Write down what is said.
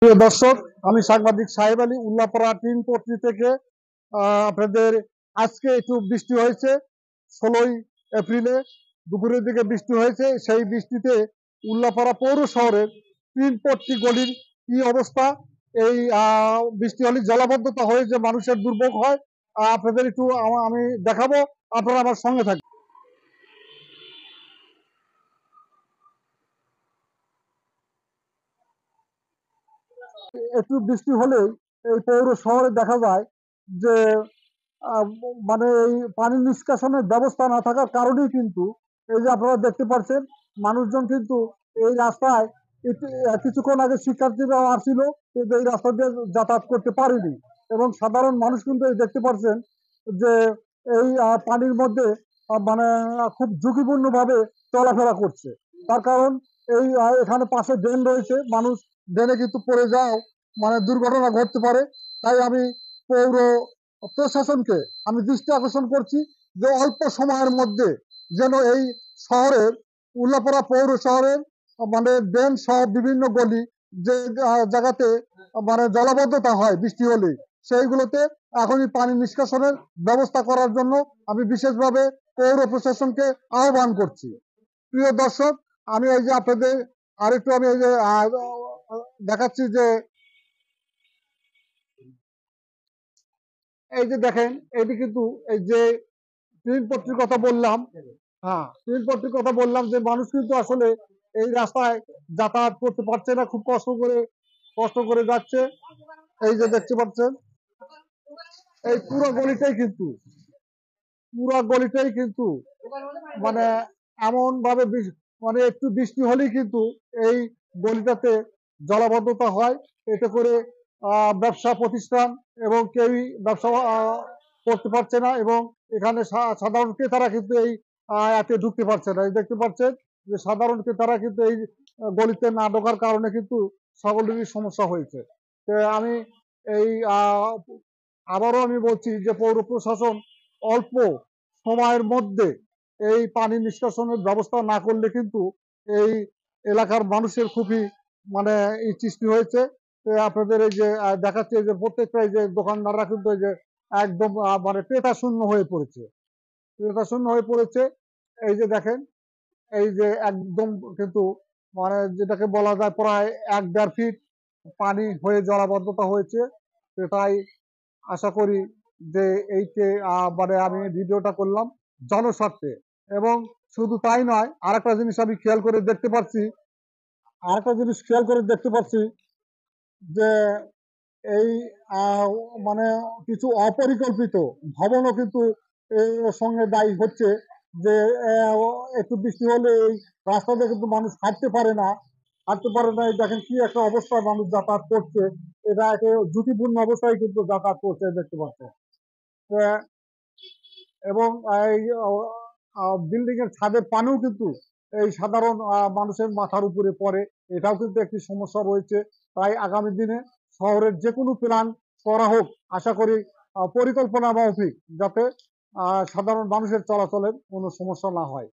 প্রিয় দর্শক, আমি সাংবাদিক সাহেব আলী উল্লাপাড়া টিন পট্টি থেকে আপনাদের আজকে একটু বৃষ্টি হয়েছে 16ই এপ্রিলে দুপুরের দিকে বৃষ্টি হয়েছে। সেই বৃষ্টিতে উল্লাপাড়া পৌর শহরের টিন পট্টি গলির কি অবস্থা, এই বৃষ্টি হলে জলাবদ্ধতা হয়ে যে মানুষের দুর্ভোগ হয় আপনাদের একটু আমি দেখাবো, আপনারা আমার সঙ্গে থাকবেন। একটু বৃষ্টি হলেই এই পৌর শহরে দেখা যায় যে আহ, মানে এই পানি নিষ্কাশনের ব্যবস্থা না থাকার কারণেই কিন্তু এই যে আপনারা দেখতে পাচ্ছেন মানুষজন কিন্তু এই রাস্তায় কিছুক্ষণ আগে শিক্ষার্থীরা আসছিল, কিন্তু এই রাস্তা দিয়ে যাতায়াত করতে পারেনি এবং সাধারণ মানুষ কিন্তু এই দেখতে পাচ্ছেন যে এই পানির মধ্যে মানে খুব ঝুঁকিপূর্ণ ভাবে চলাফেরা করছে। তার কারণ এই এখানে পাশে ড্রেন রয়েছে, মানুষ ড্রেনে কিন্তু পড়ে যাও মানে দুর্ঘটনা ঘটতে পারে। তাই আমি পৌর প্রশাসনকে আমি দৃষ্টি আকর্ষণ করছি যে অল্প সময়ের মধ্যে যেন এই শহরের উল্লাপাড়া পৌর শহরের মানে ড্রেন সহ বিভিন্ন গলি যে জায়গাতে মানে জলাবদ্ধতা হয় বৃষ্টি হলে, সেইগুলোতে এখনই পানি নিষ্কাশনের ব্যবস্থা করার জন্য আমি বিশেষভাবে পৌর প্রশাসনকে আহ্বান করছি। প্রিয় দর্শক, আমি এই যে আপনাদের আরেকটু আমি এই যে দেখাচ্ছি যে এই যে দেখেন এটি কিন্তু এই যে টিন পট্টির কথা বললাম, হ্যাঁ টিন পট্টির কথা বললাম যে মানুষ কিন্তু আসলে এই রাস্তায় যাতায়াত করতে পারছে না, খুব কষ্ট করে যাচ্ছে। এই যে দেখতে পাচ্ছেন এই পুরো গলিটাই কিন্তু মানে এমন ভাবে মানে একটু বৃষ্টি হলেই কিন্তু এই গলিটাতে জলাবদ্ধতা হয়। এতে করে ব্যবসা প্রতিষ্ঠান এবং কেউই ব্যবসা করতে পারছে না এবং এখানে সাধারণ ক্রেতারা কিন্তু এই এতে ঢুকতে পারছে না। এই দেখতে পাচ্ছেন যে সাধারণ ক্রেতারা কিন্তু এই গলিতে না ঢোকার কারণে কিন্তু সকলেরই সমস্যা হয়েছে। তো আমি এই আবারও আমি বলছি যে পৌর প্রশাসন অল্প সময়ের মধ্যে এই পানি নিষ্কাশনের ব্যবস্থা না করলে কিন্তু এই এলাকার মানুষের খুবই মানে এই সৃষ্টি হয়েছে। আপনাদের এই যে দেখাচ্ছে যে প্রত্যেকটা এই যে দোকানদাররা কিন্তু এই যে একদম মানে ক্রেতা শূন্য হয়ে পড়েছে। এই যে দেখেন এই যে একদম কিন্তু মানে যেটাকে বলা যায় প্রায় 1-1.5 ফিট পানি হয়ে জলাবদ্ধতা হয়েছে। তাই আশা করি যে এইকে মানে আমি ভিডিওটা করলাম জনস্বার্থে। এবং শুধু তাই নয়, আরেকটা জিনিস আমি খেয়াল করে দেখতে পাচ্ছি যে এই মানে কিছু অপরিকল্পিত ভবনও কিন্তু এর সঙ্গে দায়ী হচ্ছে। যে একটু বৃষ্টি হলে এই রাস্তা দিয়ে কিন্তু মানুষ হাঁটতে পারে না। এই দেখেন কি একটা অবস্থায় মানুষ যাতায়াত করছে, এটা একে ঝুঁকিপূর্ণ অবস্থায় কিন্তু যাতায়াত করছে দেখতে পাচ্ছে। এবং এই বিল্ডিং এর ছাদের পানিও কিন্তু এই সাধারণ মানুষের মাথার উপরে পড়ে, এটাও কিন্তু একটি সমস্যা রয়েছে। তাই আগামী দিনে শহরের যে কোনো প্ল্যান করা হোক, আশা করি পরিকল্পনা মাফিক, যাতে সাধারণ মানুষের চলাচলের কোনো সমস্যা না হয়।